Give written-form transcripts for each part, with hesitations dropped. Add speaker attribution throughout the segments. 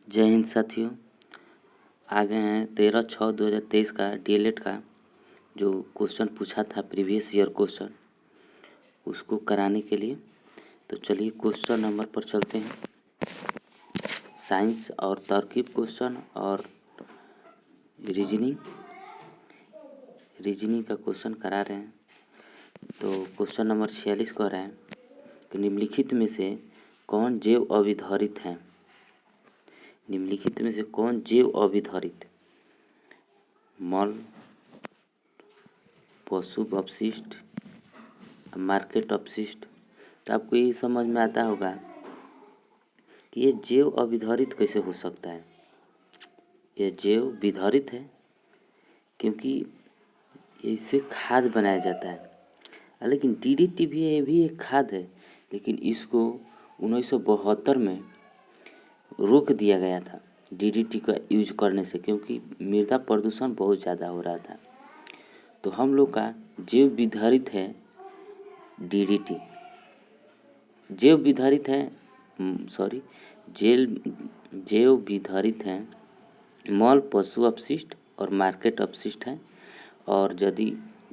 Speaker 1: जय हिंद साथियों। आ गए हैं 13/6/2023 का डीएलएड का जो क्वेश्चन पूछा था प्रीवियस ईयर क्वेश्चन, उसको कराने के लिए। तो चलिए क्वेश्चन नंबर पर चलते हैं। साइंस और तरकीब क्वेश्चन और रीजनिंग का क्वेश्चन करा रहे हैं। तो क्वेश्चन नंबर 46 कह रहे हैं कि निम्नलिखित में से कौन जैव अविधारित है। निम्नलिखित में से कौन जैव अविधारित? मल, पशु अपशिष्ट, मार्केट अपशिष्ट। तो आपको ये समझ में आता होगा कि ये जैव अविधारित कैसे हो सकता है। ये जैव विधारित है क्योंकि इससे खाद बनाया जाता है। लेकिन डीडीटी भी ये भी एक खाद है, लेकिन इसको 1972 में रोक दिया गया था डीडीटी का यूज करने से, क्योंकि मृदा प्रदूषण बहुत ज़्यादा हो रहा था। तो हम लोग का जैव विधारित है डीडीटी। जैव विधारित है जैव विधारित है मल, पशु अपशिष्ट और मार्केट अपशिष्ट है। और यदि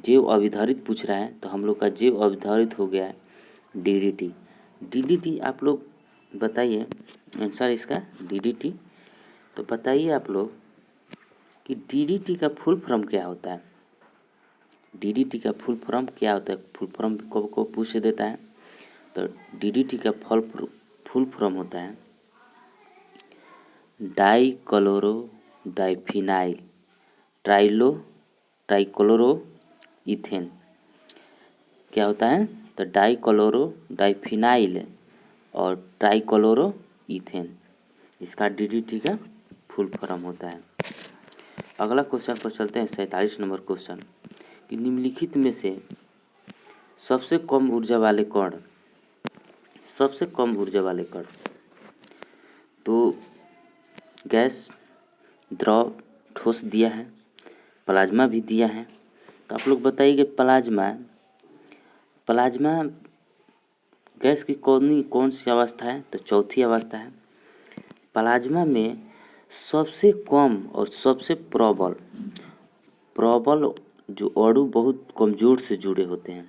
Speaker 1: जैव अविधारित पूछ रहा है तो हम लोग का जैव अविधारित हो गया है डीडीटी। डीडीटी आप लोग बताइए आंसर इसका डीडीटी। तो बताइए आप लोग कि डीडीटी का फुल फॉर्म क्या होता है। डीडीटी का फुल फॉर्म क्या होता है? फुल फॉर्म को पूछ देता है। तो डीडीटी का फुल फॉर्म होता है डाइक्लोरो डाइफिनाइल ट्राइक्लोरो इथेन। क्या होता है? तो डाइक्लोरो डाइफिनाइल और ट्राइक्लोरो इथेन, इसका डीडीटी का फुल फॉर्म होता है। अगला क्वेश्चन पर चलते हैं। 47 नंबर क्वेश्चन कि निम्नलिखित में से सबसे कम ऊर्जा वाले कण, सबसे कम ऊर्जा वाले कण। तो गैस, द्रव, ठोस दिया है, प्लाज्मा भी दिया है। तो आप लोग बताइए कि प्लाज्मा गैस की कौन सी अवस्था है? तो चौथी अवस्था है। प्लाज्मा में सबसे कम और सबसे प्रबल जो अणु बहुत कमज़ोर से जुड़े होते हैं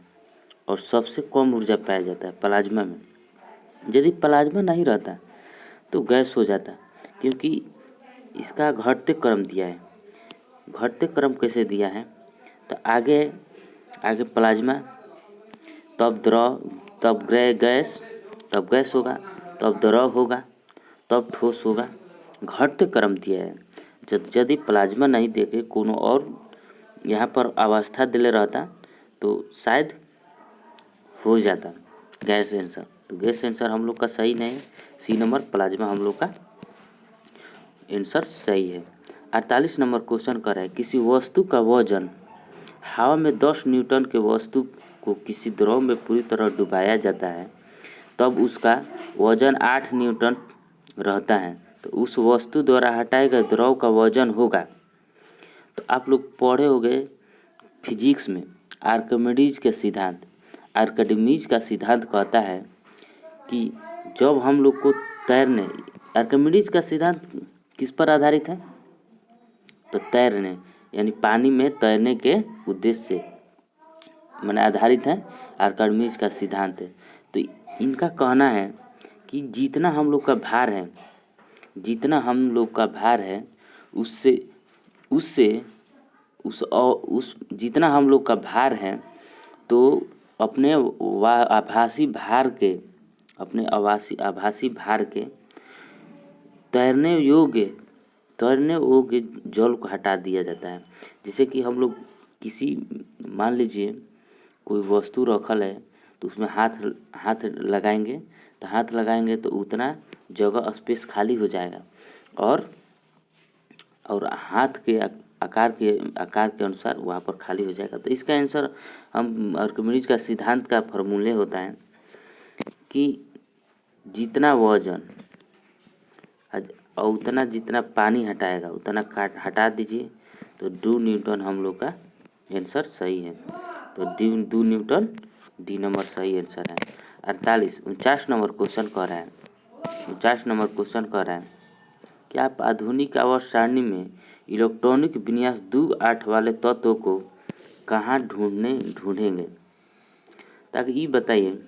Speaker 1: और सबसे कम ऊर्जा पाया जाता है प्लाज्मा में। यदि प्लाज्मा नहीं रहता तो गैस हो जाता, क्योंकि इसका घटते क्रम दिया है। घटते क्रम कैसे दिया है? तो आगे प्लाज्मा, तब द्रव, तब गैस, तब गैस होगा, तब द्रव होगा, तब ठोस होगा। घटते क्रम दिया है। यदि प्लाज्मा नहीं देके कोनो और यहाँ पर अवस्था दिले रहता तो शायद हो जाता गैस सेंसर। तो गैस सेंसर हम लोग का सही नहीं है। सी नंबर प्लाज्मा हम लोग का आंसर सही है। 48 नंबर क्वेश्चन कर रहा है किसी वस्तु का वजन हवा में 10 न्यूटन के वस्तु को किसी द्रव में पूरी तरह डुबाया जाता है, तब उसका वजन 8 न्यूटन रहता है। तो उस वस्तु द्वारा हटाए गए द्रव का वजन होगा। तो आप लोग पढ़े होंगे फिजिक्स में आर्किमिडीज के सिद्धांत। आर्किमिडीज का सिद्धांत कहता है कि जब हम लोग को तैरने, आर्किमिडीज का सिद्धांत किस पर आधारित है? तो तैरने यानी पानी में तैरने के उद्देश्य से मैंने आधारित है आर्किमिडीज का सिद्धांत है। तो इनका कहना है कि जितना हम लोग का भार है उससे जितना हम लोग का भार है तो अपने आभासी भार के तैरने योग्य जल को हटा दिया जाता है। जैसे कि हम लोग मान लीजिए कोई वस्तु रखल है तो उसमें हाथ लगाएंगे तो उतना जगह स्पेस खाली हो जाएगा और हाथ के आकार के अनुसार वहाँ पर खाली हो जाएगा। तो इसका आंसर हम आर्किमिडीज का सिद्धांत का फॉर्मूले होता है कि जितना वजन और उतना जितना पानी हटाएगा उतना हटा दीजिए। तो 2 न्यूटन हम लोग का आंसर सही है। तो 2 न्यूटन डी नंबर सही आंसर है। 49 49 नंबर क्वेश्चन कह रहा है कि आप आधुनिक आवर्त सारणी में इलेक्ट्रॉनिक विन्यास 2-8 वाले तत्वों को कहाँ ढूंढेंगे। ताकि ये बताइए,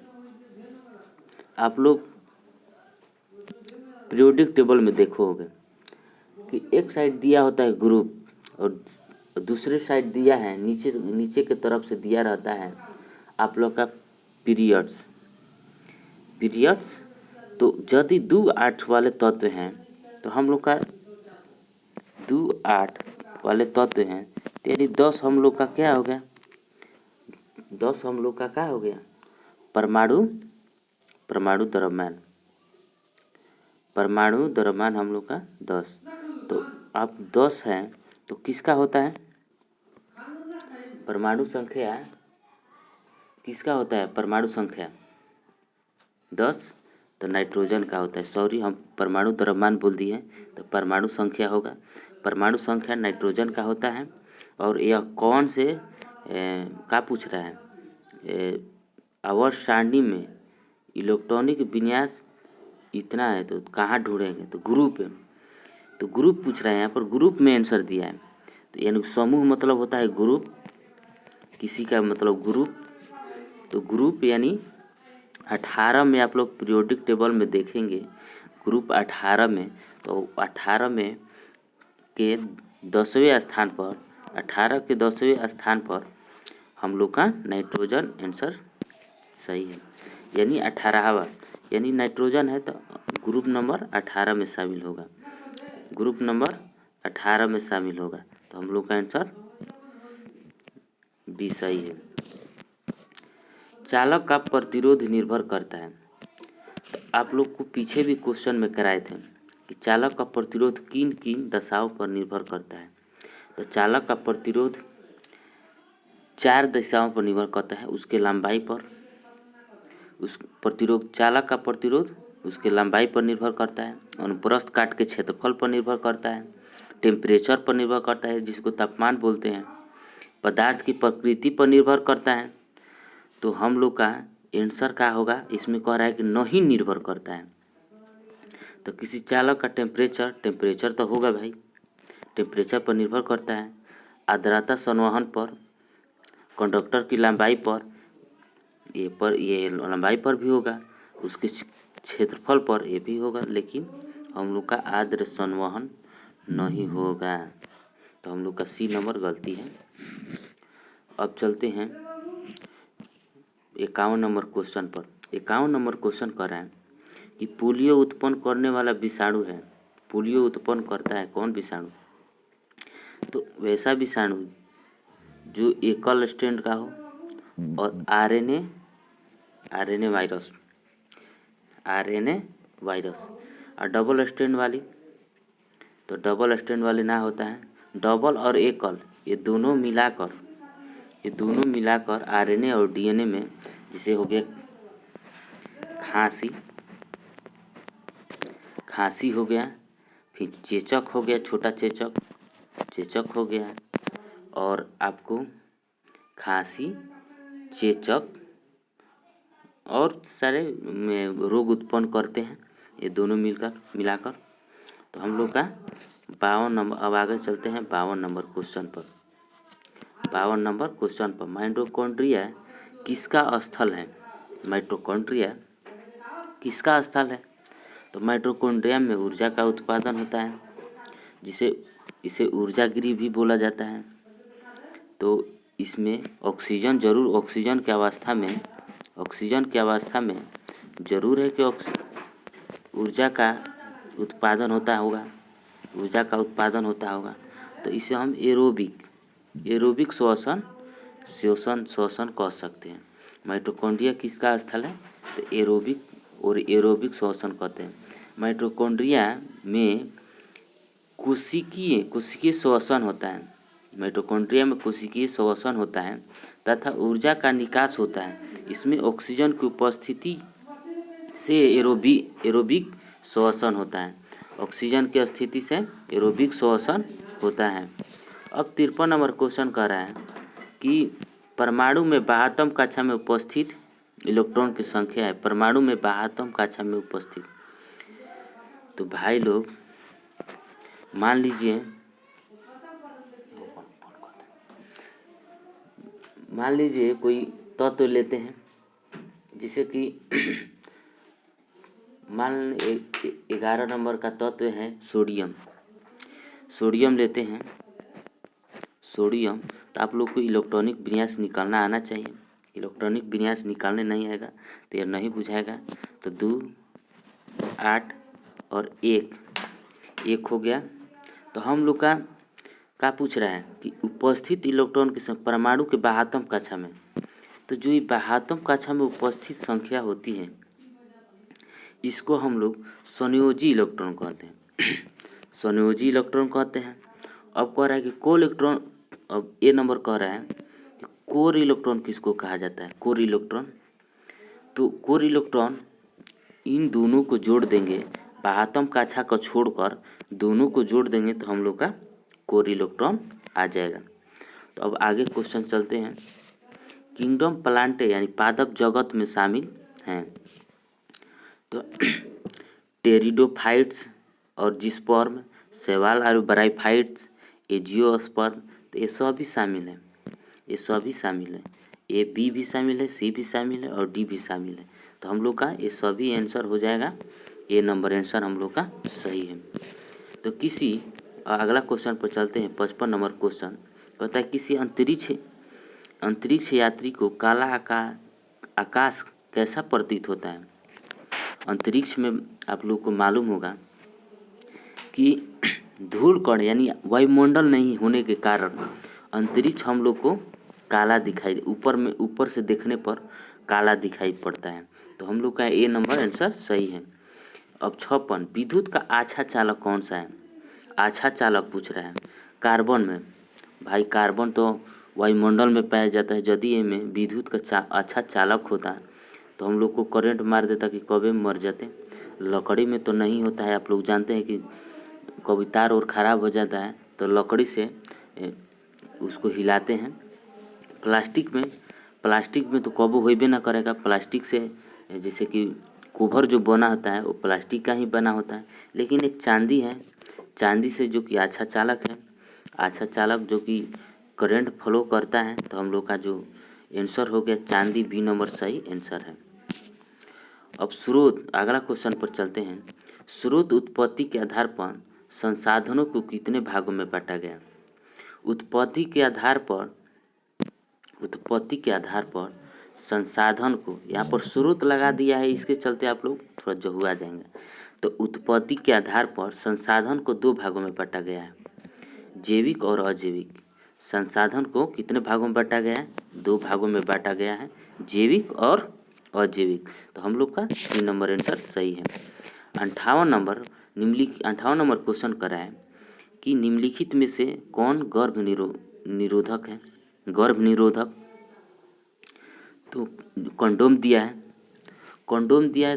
Speaker 1: आप लोग पीरियोडिक टेबल में देखो होगे कि एक साइड दिया होता है ग्रुप और दूसरे साइड दिया है, नीचे के तरफ से दिया रहता है आप लोग का पीरियड्स। तो यदि 2-8 वाले तत्व हैं तो हम लोग का 2-8 वाले तत्व हैं, तो यानी 10 हम लोग का क्या हो गया, 10 हम लोग का क्या हो गया, परमाणु द्रव्यमान हम लोग का 10। तो आप 10 हैं तो किसका होता है परमाणु संख्या, किसका होता है परमाणु संख्या 10, तो नाइट्रोजन का होता है। सॉरी, हम परमाणु द्रव्यमान बोल दिए, तो परमाणु संख्या होगा, परमाणु संख्या नाइट्रोजन का होता है। और यह कौन से क्या पूछ रहा है, आवर्त सारणी में इलेक्ट्रॉनिक विन्यास इतना है तो कहाँ ढूंढेंगे, तो ग्रुप है, तो ग्रुप पूछ रहे हैं यहाँ पर, ग्रुप में आंसर दिया है। तो यानी समूह मतलब होता है ग्रुप, किसी का मतलब ग्रुप, तो ग्रुप यानी 18 में आप लोग पीरियोडिक टेबल में देखेंगे ग्रुप 18 में, तो 18 में के 10वें स्थान पर, 18 के 10वें स्थान पर हम लोग का नाइट्रोजन आंसर सही है। यानी 18वां यानी नाइट्रोजन है तो ग्रुप नंबर 18 में शामिल होगा, ग्रुप नंबर 18 में शामिल होगा, तो हम लोग का आंसर बी सही है। चालक का प्रतिरोध निर्भर करता है, तो आप लोग को पीछे भी क्वेश्चन में कराए थे कि चालक का प्रतिरोध किन किन दशाओं पर निर्भर करता है। तो चालक का प्रतिरोध 4 दिशाओं पर निर्भर करता है, उसके लंबाई पर, उस प्रतिरोध चालक का प्रतिरोध उसके लंबाई पर निर्भर करता है, अनुप्रस्थ काट के क्षेत्रफल पर निर्भर करता है, टेम्परेचर पर निर्भर करता है जिसको तापमान बोलते हैं, पदार्थ की प्रकृति पर निर्भर करता है। तो हम लोग का आंसर क्या होगा, इसमें कह रहा है कि नहीं निर्भर करता है। तो किसी चालक का टेम्परेचर तो होगा भाई, टेम्परेचर पर निर्भर करता है, आर्द्रता संवहन पर, कंडक्टर की लंबाई पर, ये लंबाई पर भी होगा, उसके क्षेत्रफल पर ये भी होगा, लेकिन हम लोग का आर्द्र संवहन नहीं होगा, तो हम लोग का सी नंबर गलती है। अब चलते हैं 51 नंबर क्वेश्चन पर। 51 नंबर क्वेश्चन कर रहा है कि पोलियो उत्पन्न करने वाला विषाणु है, पोलियो उत्पन्न करता है कौन विषाणु, तो वैसा विषाणु जो एकल स्ट्रैंड का हो और आरएनए वायरस, और डबल स्ट्रैंड वाली, तो डबल स्ट्रैंड वाली ना होता है, डबल और एकल ये दोनों मिलाकर आरएनए और डीएनए में, जिसे हो गया खांसी हो गया, फिर चेचक हो गया, छोटा चेचक हो गया, और आपको खांसी, चेचक और सारे रोग उत्पन्न करते हैं ये दोनों मिलाकर। तो हम लोग का 52 नंबर, अब आगे चलते हैं 52 नंबर क्वेश्चन पर। 52 नंबर क्वेश्चन पर माइटोकॉन्ड्रिया किसका स्थल है, माइटोकॉन्ड्रिया किसका स्थल है, तो माइटोकॉन्ड्रिया में ऊर्जा का उत्पादन होता है, इसे ऊर्जा गृह भी बोला जाता है। तो इसमें ऑक्सीजन जरूर, ऑक्सीजन की अवस्था में जरूर है कि ऊर्जा का उत्पादन होता होगा, तो इसे हम एरोबिक श्वसन कह सकते हैं। माइटोकॉन्ड्रिया किसका स्थल है, तो एरोबिक श्वसन कहते हैं। माइटोकॉन्ड्रिया में कोशिकीय श्वसन होता है, माइटोकॉन्ड्रिया में कोशिकीय श्वसन होता है तथा ऊर्जा का निकास होता है। इसमें ऑक्सीजन की उपस्थिति से एरोबिक श्वसन होता है, ऑक्सीजन की स्थिति से एरोबिक श्वसन होता है। अब 53 नंबर क्वेश्चन कह रहा है कि परमाणु में 72 कक्षा में उपस्थित इलेक्ट्रॉन की संख्या है, परमाणु में 72 कक्षा में उपस्थित। तो भाई लोग मान लीजिए कोई तत्व लेते हैं, जैसे कि मान 11 नंबर का तत्व है सोडियम। सोडियम लेते हैं, सोडियम, तो आप लोग को इलेक्ट्रॉनिक विन्यास निकालना आना चाहिए। इलेक्ट्रॉनिक विन्यास निकालने नहीं आएगा तो यह नहीं बुझाएगा। तो 2, 8 और 1 हो गया। तो हम लोग का पूछ रहा है कि उपस्थित इलेक्ट्रॉन के संग परमाणु के बाह्यतम कक्षा में, तो जो ये बाह्यतम कक्षा में उपस्थित संख्या होती है इसको हम लोग संयोजी इलेक्ट्रॉन कहते हैं। संयोजी इलेक्ट्रॉन कहते हैं। अब कह रहा है कि कोर इलेक्ट्रॉन, अब ए नंबर कह रहा है कि कोर इलेक्ट्रॉन किसको कहा जाता है। कोर इलेक्ट्रॉन, तो कोर इलेक्ट्रॉन इन दोनों को जोड़ देंगे, बाह्यतम कक्षा को छोड़कर दोनों को जोड़ देंगे तो हम लोग का कोर इलेक्ट्रॉन आ जाएगा। तो अब आगे क्वेश्चन चलते हैं। किंगडम प्लांटे यानी पादप जगत में शामिल हैं, तो टेरिडोफाइट्स और जिस्पर्म, शैवाल और ब्रायोफाइट्स, एजियोस्पर्म, तो ये सभी शामिल हैं। ये सभी शामिल है। ए बी भी शामिल है, सी भी शामिल है और डी भी शामिल है। तो हम लोग का ये सभी आंसर हो जाएगा। ए नंबर आंसर हम लोग का सही है। तो किसी अगला क्वेश्चन पर चलते हैं। 55 नंबर क्वेश्चन कहता है किसी अंतरिक्ष यात्री को काला आकाश कैसा प्रतीत होता है। अंतरिक्ष में आप लोग को मालूम होगा कि धूल कण यानी वायुमंडल नहीं होने के कारण अंतरिक्ष हम लोग को काला दिखाई, ऊपर से देखने पर काला दिखाई पड़ता है। तो हम लोग का ए नंबर आंसर सही है। अब 56, विद्युत का अच्छा चालक कौन सा है। अच्छा चालक पूछ रहा है। कार्बन में, भाई कार्बन तो वायुमंडल में पाया जाता है। यदि ये में विद्युत का अच्छा चालक होता तो हम लोग को करंट मार देता कि कभी मर जाते। लकड़ी में तो नहीं होता है। आप लोग जानते हैं कि कभी तार और ख़राब हो जाता है तो लकड़ी से उसको हिलाते हैं। प्लास्टिक में तो कबो होइबे ना करेगा। प्लास्टिक से जैसे कि कवर जो बना होता है वो प्लास्टिक का ही बना होता है। लेकिन एक चांदी है, चांदी से जो कि अच्छा चालक है, अच्छा चालक जो कि करंट फ्लो करता है। तो हम लोग का जो आंसर हो गया चांदी, बी नंबर सही आंसर है। अब स्रोत, अगला क्वेश्चन पर चलते हैं। स्रोत उत्पत्ति के आधार पर संसाधनों को कितने भागों में बांटा गया। उत्पत्ति के आधार पर संसाधन को, यहाँ पर स्रोत लगा दिया है, इसके चलते आप लोग थोड़ा जहुआ जाएंगे। तो उत्पत्ति के आधार पर संसाधन को 2 भागों में बांटा गया है, जैविक और अजैविक। संसाधन को कितने भागों में बांटा गया है। 2 भागों में बांटा गया है, जैविक और अजैविक। तो हम लोग का सी नंबर आंसर सही है। 58 नंबर क्वेश्चन करा है कि निम्नलिखित में से कौन गर्भ निरोधक है। गर्भ निरोधक, तो कंडोम दिया है।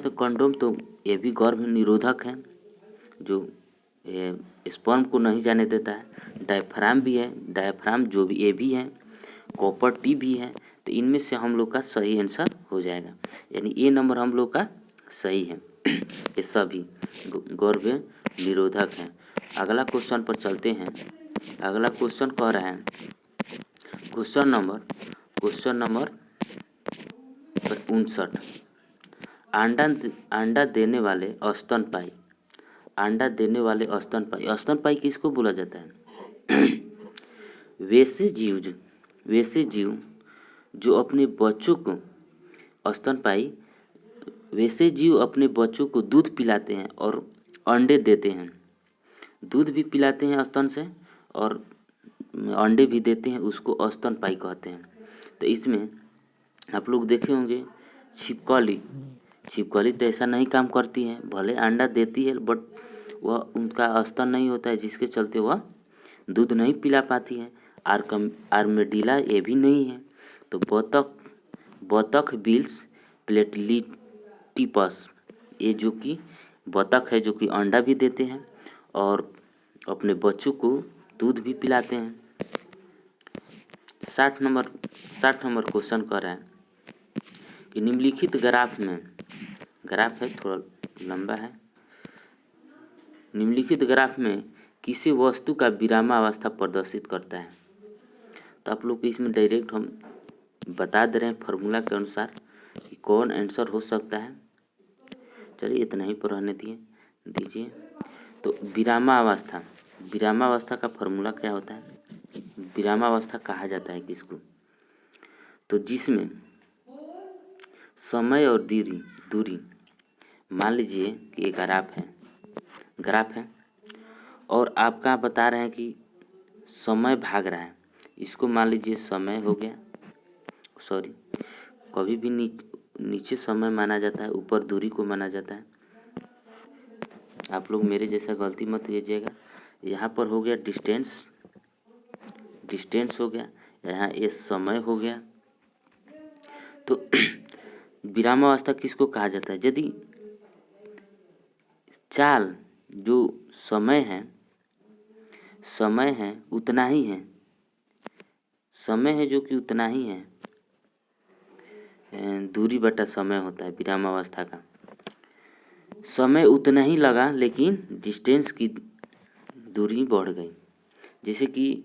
Speaker 1: तो कंडोम तो ये भी गर्भ निरोधक है, जो स्पर्म को नहीं जाने देता है। डायफ्राम भी है, डायफ्राम जो भी ये भी है। कॉपर टी भी है। तो इनमें से हम लोग का सही आंसर हो जाएगा, यानी ए नंबर हम लोग का सही है। ये सभी गर्भ निरोधक हैं। अगला क्वेश्चन पर चलते हैं। अगला क्वेश्चन कह रहा है, क्वेश्चन नंबर 59, अंडा देने वाले स्तनपायी। अंडा देने वाले स्तनपायी किसको बोला जाता है। वैसे जीव जो अपने बच्चों को, स्तनपायी वैसे जीव अपने बच्चों को दूध पिलाते हैं और अंडे देते हैं। दूध भी पिलाते हैं स्तन से और अंडे भी देते हैं, उसको स्तनपायी कहते हैं। तो इसमें आप लोग देखे होंगे छिपकली तो ऐसा नहीं काम करती है, भले अंडा देती है बट वह उनका स्तन नहीं होता है, जिसके चलते वह दूध नहीं पिला पाती है। आर्मेडिला ये भी नहीं है। तो बतख बिल्स प्लेटिलिटिपस, ये जो कि बतख है जो कि अंडा भी देते हैं और अपने बच्चों को दूध भी पिलाते हैं। 60 नंबर क्वेश्चन कर रहा है कि निम्नलिखित ग्राफ है, थोड़ा लंबा है। निम्नलिखित ग्राफ में किसी वस्तु का विरामावस्था प्रदर्शित करता है। तो आप लोग को इसमें डायरेक्ट हम बता दे रहे हैं फार्मूला के अनुसार कि कौन आंसर हो सकता है। चलिए इतना ही पर रहने दीजिए। तो विरामावस्था का फार्मूला क्या होता है? विरामावस्था कहा जाता है किसको? तो जिसमें समय और दूरी मान लीजिए कि एक ग्राफ है और आप कहाँ बता रहे हैं कि समय भाग रहा है, इसको मान लीजिए समय हो गया। सॉरी, कभी भी नीचे समय माना जाता है, ऊपर दूरी को माना जाता है। आप लोग मेरे जैसा गलती मत कीजिएगा। यहाँ पर हो गया डिस्टेंस हो गया, यहाँ ये समय हो गया। तो विरामावस्था किसको कहा जाता है? यदि चाल जो समय है उतना ही है, समय है जो कि उतना ही है, दूरी बटा समय होता है विरामावस्था का। समय उतना ही लगा लेकिन डिस्टेंस की दूरी बढ़ गई। जैसे कि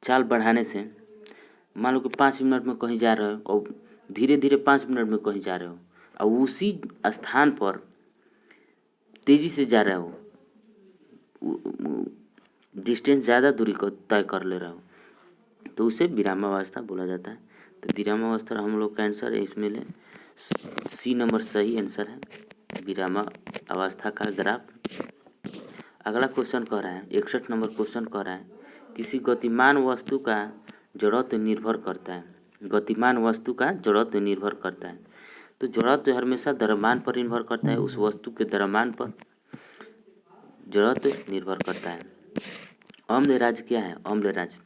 Speaker 1: चाल बढ़ाने से मान लो कि 5 मिनट में कहीं जा रहे हो और धीरे धीरे 5 मिनट में कहीं जा रहे हो और उसी स्थान पर तेजी से जा रहे हो, डिस्टेंस ज़्यादा दूरी को तय कर ले रहे हो, तो उसे विरामावस्था बोला जाता है। तो विरामावस्था हम लोग का आंसर है, इसमें ले सी नंबर सही आंसर है, विरामावस्था का ग्राफ। अगला क्वेश्चन कह रहा है 61 नंबर क्वेश्चन कह रहा है किसी गतिमान वस्तु का जड़त्व निर्भर करता है। गतिमान वस्तु का जड़त्व निर्भर करता है। तो जड़त्व हमेशा द्रव्यमान पर निर्भर करता है, उस वस्तु के द्रव्यमान पर जड़त्व निर्भर करता है। अम्लराज क्या है? अम्लराज,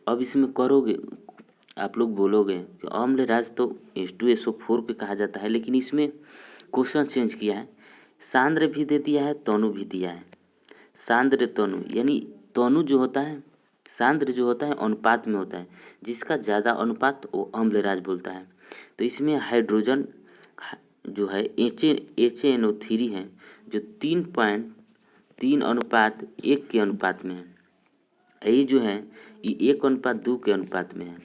Speaker 1: अब इसमें करोगे आप लोग बोलोगे कि अम्लराज तो H2SO4 पे कहा जाता है, लेकिन इसमें क्वेश्चन चेंज किया है, सांद्र भी दे दिया है, तनु भी दिया है। सांद्र तनु यानी तनु जो होता है, सांद्र जो होता है अनुपात में होता है, जिसका ज़्यादा अनुपात वो अम्लराज बोलता है। तो इसमें हाइड्रोजन जो है HNO3 है जो 3.3:1 के अनुपात में है। ये जो है ये 1:2 के अनुपात में है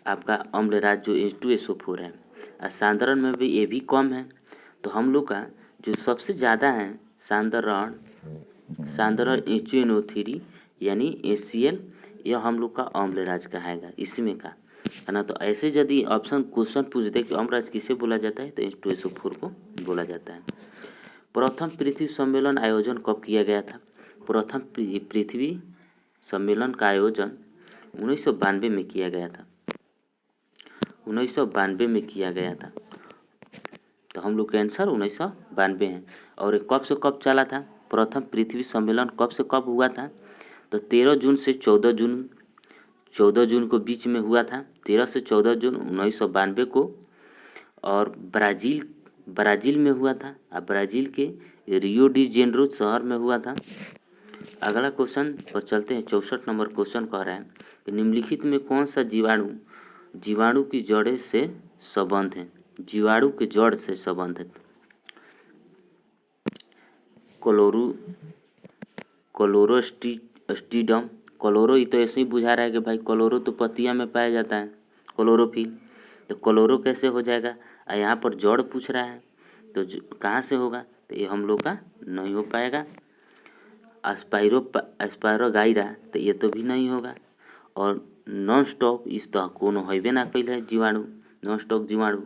Speaker 1: आपका अम्लराज जो H2SO4 है। और सांद्रण में भी ये भी कम है। तो हम लोग का जो सबसे ज़्यादा है सांद्रण HNO3 यानी HCl, यह हम लोग का अम्लराज कहाएगा इसमें का, है ना। तो ऐसे यदि ऑप्शन क्वेश्चन पूछ दे कि अम्लराज किसे बोला जाता है, तो H2SO4 को बोला जाता है। प्रथम पृथ्वी सम्मेलन आयोजन कब किया गया था? प्रथम पृथ्वी सम्मेलन का आयोजन 1992 में किया गया था। 1992 में किया गया था। तो हम लोग का आंसर 1992 है। और ये कब से कब चला था? प्रथम पृथ्वी सम्मेलन कब से कब हुआ था? तो 13 जून से 14 जून को बीच में हुआ था। 13 से 14 जून 1992 को, और ब्राज़ील में हुआ था। और ब्राज़ील के रियो डी जेनेरो शहर में हुआ था। अगला क्वेश्चन पर चलते हैं। 64 नंबर क्वेश्चन कह रहा है कि निम्नलिखित में कौन सा जीवाणु की जड़ से संबंध है? जीवाणु के जड़ से संबंध है। क्लोरोस्टिडम, क्लोरो, ये तो ऐसे ही बुझा रहा है कि भाई क्लोरो तो पत्तियां में पाया जाता है, क्लोरोफिल। तो क्लोरो कैसे हो जाएगा? यहाँ पर जड़ पूछ रहा है, तो कहाँ से होगा? तो ये हम लोग का नहीं हो पाएगा। एस्पायरोगाइरा, तो ये तो भी नहीं होगा। और नॉन स्टॉप इस तो कोनो होबे ना कैल है जीवाणु, नॉन स्टॉप जीवाणु।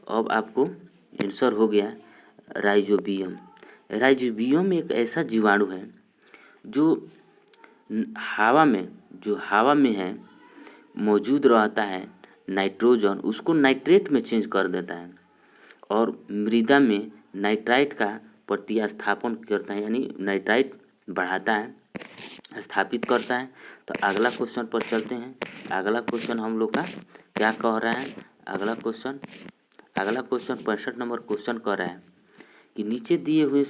Speaker 1: अब आपको आंसर हो गया राइजोबियम। राइजोबियम एक ऐसा जीवाणु है जो हवा में है मौजूद रहता है, नाइट्रोजन उसको नाइट्रेट में चेंज कर देता है और मृदा में नाइट्राइट का प्रतिस्थापन करता है, यानी नाइट्राइट बढ़ाता है, स्थापित करता है। तो अगला क्वेश्चन पर चलते हैं। अगला क्वेश्चन हम लोग का क्या कह रहा है? अगला क्वेश्चन 65 नंबर क्वेश्चन कह रहा है कि नीचे दिए गए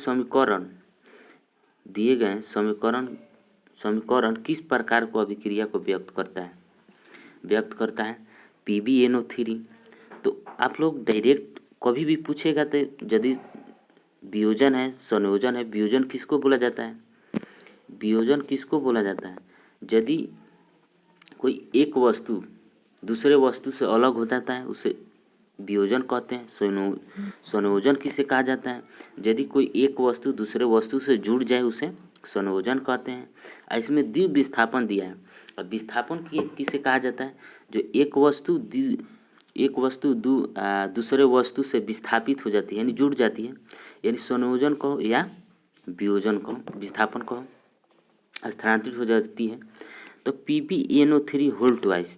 Speaker 1: समीकरण किस प्रकार को अभिक्रिया को व्यक्त करता है? PbNO3। तो आप लोग डायरेक्ट कभी भी पूछेगा तो यदि वियोजन है, संयोजन है, वियोजन किसको बोला जाता है? वियोजन किसको बोला जाता है? यदि कोई एक वस्तु दूसरे वस्तु से अलग हो जाता है उसे वियोजन कहते हैं। संयोजन किसे कहा जाता है? यदि कोई एक वस्तु दूसरे वस्तु से जुड़ जाए उसे संयोजन कहते हैं। इसमें द्वि विस्थापन दिया है। अब विस्थापन किसे कहा जाता है? जो एक वस्तु दूसरे वस्तु से विस्थापित हो जाती है यानी जुड़ जाती है, यानी संयोजन कहो या वियोजन कहो, विस्थापन कहो, स्थानांतरित हो जाती है। तो PbNO3 होल ट्वाइस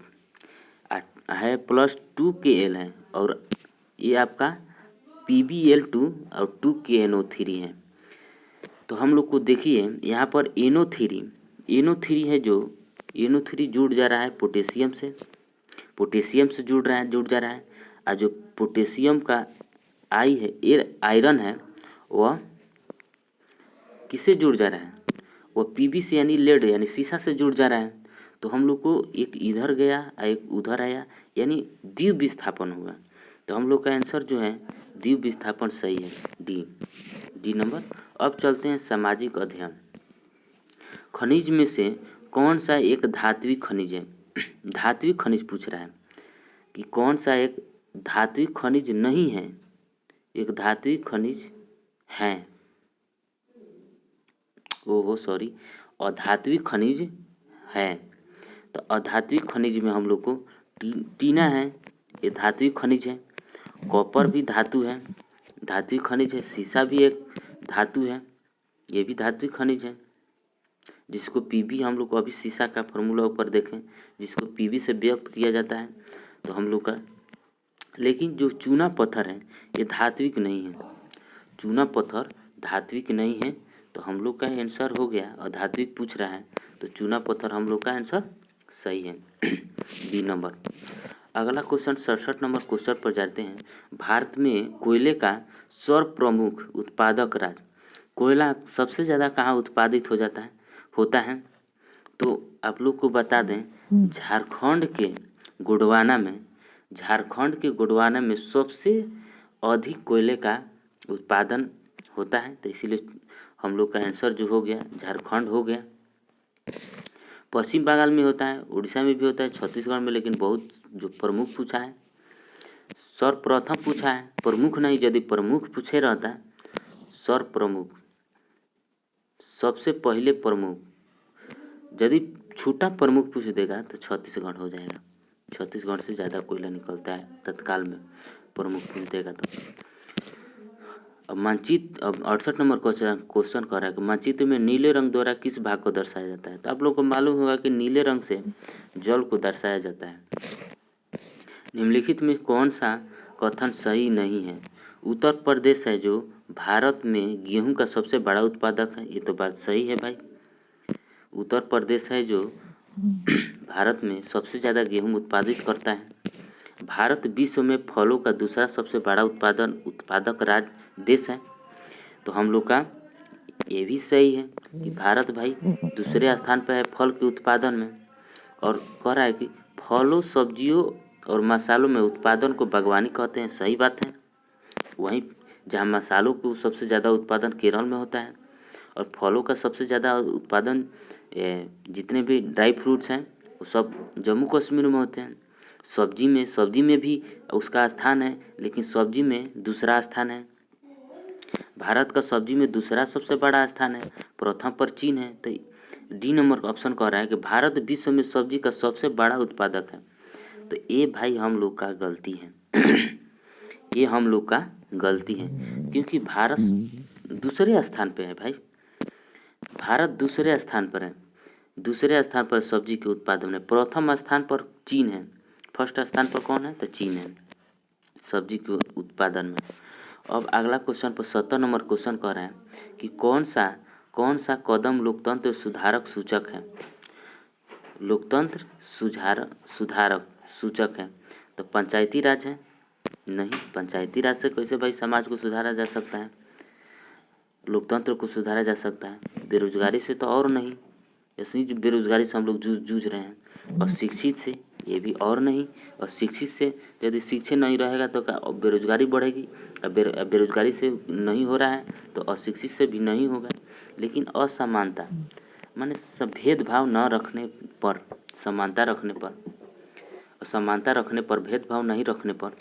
Speaker 1: है +2Kl है और ये आपका PbL2 और 2KNO3 है। तो हम लोग को देखिए यहाँ पर NO3 है, जो NO3 जुड़ जा रहा है पोटेशियम से जुड़ जा रहा है। और जो पोटेशियम का आई है आयरन है वह किससे जुड़ जा रहा है? वह Pb से यानी लेड यानी सीसा से जुड़ जा रहा है। तो हम लोग को एक इधर गया एक उधर आया यानी द्वि विस्थापन हुआ। तो हम लोग का आंसर जो है द्वि विस्थापन सही है, डी नंबर। अब चलते हैं सामाजिक अध्ययन। खनिज में से कौन सा एक धात्विक खनिज है? धात्विक खनिज पूछ रहा है कि कौन सा एक धात्विक खनिज नहीं है, एक धात्विक खनिज है, अधात्विक खनिज है। तो अधात्विक खनिज में हम लोग को टीना है, ये धात्विक खनिज है। कॉपर भी धातु है, धात्विक खनिज है। सीसा भी एक धातु है, ये भी धात्विक खनिज है, जिसको Pb हम लोग को अभी सीसा का फॉर्मूला ऊपर देखें, जिसको Pb से व्यक्त किया जाता है। तो हम लोग का लेकिन जो चूना पत्थर है ये धात्विक नहीं है, चूना पत्थर धात्विक नहीं है। तो हम लोग का आंसर हो गया, अधात्विक पूछ रहा है तो चूना पत्थर हम लोग का आंसर सही है, बी नंबर। अगला क्वेश्चन 67 नंबर क्वेश्चन पर जाते हैं। भारत में कोयले का सर्वप्रमुख उत्पादक राज्य, कोयला सबसे ज़्यादा कहाँ उत्पादित होता है? तो आप लोग को बता दें झारखंड के गोंडवाना में सबसे अधिक कोयले का उत्पादन होता है। तो इसीलिए हम लोग का आंसर जो हो गया झारखंड हो गया। पश्चिम बंगाल में होता है, उड़ीसा में भी होता है, छत्तीसगढ़ में, लेकिन बहुत जो प्रमुख पूछा है सर्वप्रथम पूछा है, प्रमुख नहीं। यदि प्रमुख पूछे रहता सर्वप्रमुख सबसे पहले प्रमुख, यदि छोटा प्रमुख पूछ देगा तो छत्तीसगढ़ हो जाएगा। छत्तीसगढ़ से ज़्यादा कोयला निकलता है तत्काल में, प्रमुख पूछ देगा तो। अब मानचित्र, अब 68 नंबर क्वेश्चन कर रहा है कि मानचित्र में नीले रंग द्वारा किस भाग को दर्शाया जाता है? तो आप लोग को मालूम होगा कि नीले रंग से जल को दर्शाया जाता है। निम्नलिखित में कौन सा कथन सही नहीं है? उत्तर प्रदेश है जो भारत में गेहूं का सबसे बड़ा उत्पादक है, ये तो बात सही है भाई। उत्तर प्रदेश है जो भारत में सबसे ज़्यादा गेहूं उत्पादित करता है। भारत विश्व में फलों का दूसरा सबसे बड़ा उत्पादक राज्य देश है। तो हम लोग का ये भी सही है कि भारत भाई दूसरे स्थान पर है फल के उत्पादन में। और कह रहा है कि फलों, सब्जियों और मसालों में उत्पादन को बागवानी कहते हैं, सही बात है। वहीं जहाँ मसालों को सबसे ज़्यादा उत्पादन केरल में होता है और फलों का सबसे ज़्यादा उत्पादन जितने भी ड्राई फ्रूट्स हैं वो सब जम्मू कश्मीर में होते हैं। सब्जी में भी उसका स्थान है, लेकिन सब्जी में दूसरा स्थान है। भारत का सब्जी में दूसरा सबसे बड़ा स्थान है, प्रथम पर चीन है। तो डी नंबर ऑप्शन कह रहा है कि भारत विश्व में सब्जी का सबसे बड़ा उत्पादक है। तो ये भाई हम लोग का गलती है ये हम लोग का गलती है, क्योंकि भारत दूसरे स्थान पे है भाई। भारत दूसरे स्थान पर है, दूसरे स्थान पर सब्जी के उत्पादन में। प्रथम स्थान पर चीन है, फर्स्ट स्थान पर कौन है? तो चीन है सब्जी के उत्पादन में। अब अगला क्वेश्चन पर 70 नंबर क्वेश्चन कह रहा है कि कौन सा कदम लोकतंत्र सुधारक सूचक है? लोकतंत्र सुधारक सूचक है। तो पंचायती राज है? नहीं, पंचायती राज से कैसे भाई समाज को सुधारा जा सकता है, लोकतंत्र को सुधारा जा सकता है? बेरोजगारी से तो और नहीं, ऐसी बेरोजगारी से हम लोग जूझ रहे हैं। और शिक्षित से ये भी और नहीं। और शिक्षित से यदि शिक्षित नहीं रहेगा तो क्या बेरोजगारी बढ़ेगी? अब बेरोजगारी से नहीं हो रहा है तो अशिक्षित से भी नहीं होगा। लेकिन असमानता माने भेदभाव न रखने पर, समानता रखने पर, समानता रखने पर, भेदभाव नहीं रखने पर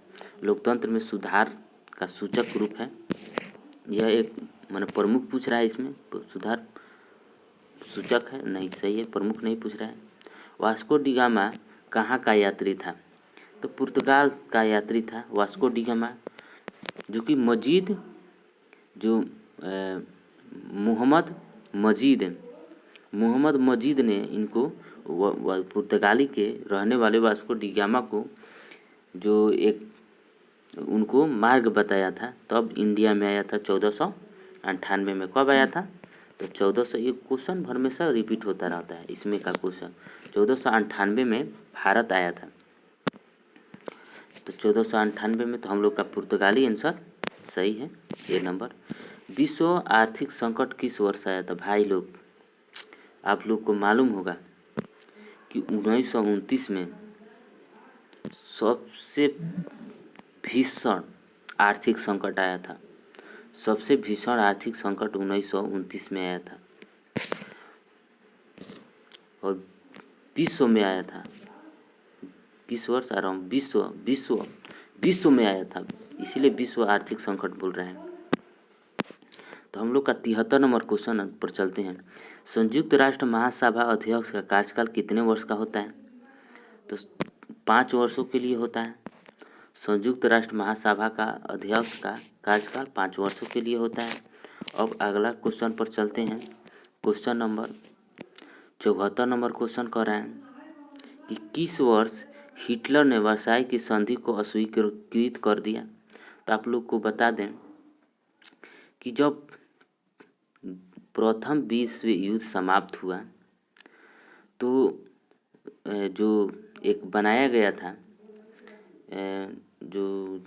Speaker 1: लोकतंत्र में सुधार का सूचक रूप है। यह एक माने प्रमुख पूछ रहा है, इसमें सुधार सूचक है, नहीं सही है, प्रमुख नहीं पूछ रहा है। वास्को डी गामा कहाँ का यात्री था? तो पुर्तगाल का यात्री था वास्को डी गामा, जो कि मजीद जो मोहम्मद मजीद ने इनको पुर्तगाली के रहने वाले वास्को डी गामा को जो एक उनको मार्ग बताया था, तब इंडिया में आया था 1498 में। कब आया था? तो 1400, ये क्वेश्चन भर में से रिपीट होता रहता है इसमें का क्वेश्चन। 1498 में भारत आया था, तो 1498 में। तो हम लोग का पुर्तगाली आंसर सही है, ये नंबर। विश्व आर्थिक संकट किस वर्ष आया था? भाई लोग, आप लोग को मालूम होगा कि 1929 में सबसे भीषण आर्थिक संकट आया था। सबसे भीषण आर्थिक संकट 1929 में आया था और विश्व में आया था। किस वर्ष आ रहा हूँ? विश्व में आया था, इसीलिए विश्व आर्थिक संकट बोल रहे हैं। तो हम लोग का 73 नंबर क्वेश्चन पर चलते हैं। संयुक्त राष्ट्र महासभा अध्यक्ष का कार्यकाल कितने वर्ष का होता है? तो 5 वर्षों के लिए होता है। संयुक्त राष्ट्र महासभा का अध्यक्ष का कार्यकाल 5 वर्षों के लिए होता है। अब अगला क्वेश्चन पर चलते हैं। क्वेश्चन नंबर 74 नंबर क्वेश्चन कह रहे हैं कि किस वर्ष हिटलर ने वर्साई की संधि को अस्वीकृत कर दिया? तो आप लोग को बता दें कि जब प्रथम विश्व युद्ध समाप्त हुआ तो जो एक बनाया गया था, जो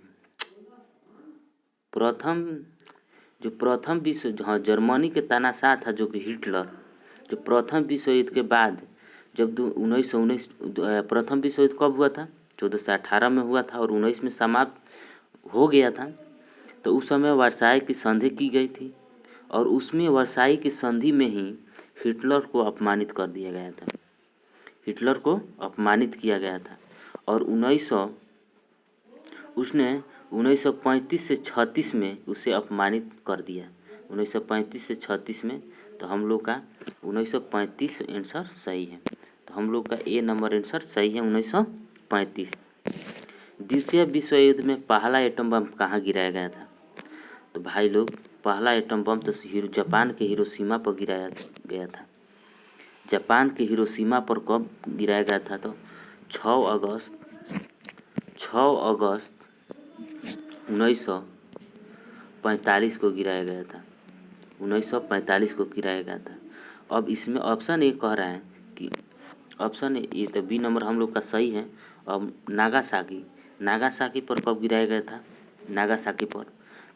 Speaker 1: प्रथम विश्व, हाँ, जर्मनी के तानाशाह था जो कि हिटलर, जो प्रथम विश्व युद्ध के बाद जब 1919 प्रथम विश्व युद्ध कब हुआ था? 1418 में हुआ था और 19 में समाप्त हो गया था। तो उस समय वर्साई की संधि की गई थी और उसमें वर्साई की संधि में ही हिटलर को अपमानित कर दिया गया था। हिटलर को अपमानित किया गया था और उसने 1935 से 36 में उसे अपमानित कर दिया। 1935 से 36 में, तो हम लोग का 1935 आंसर सही है। तो हम लोग का ए नंबर आंसर सही है, 1935। द्वितीय विश्व युद्ध में पहला एटम बम कहाँ गिराया गया था? तो भाई लोग, पहला एटम बम तो जापान के हिरोशिमा पर गिराया गया था। जापान के हिरोशिमा पर कब गिराया गया था? तो 6 अगस्त 1945 को गिराया गया था। 1945 को गिराया गया था। अब इसमें ऑप्शन ए कह रहा है कि ऑप्शन ए, तो बी नंबर हम लोग का सही है। अब नागासाकी पर कब गिराया गया था? नागासाकी पर,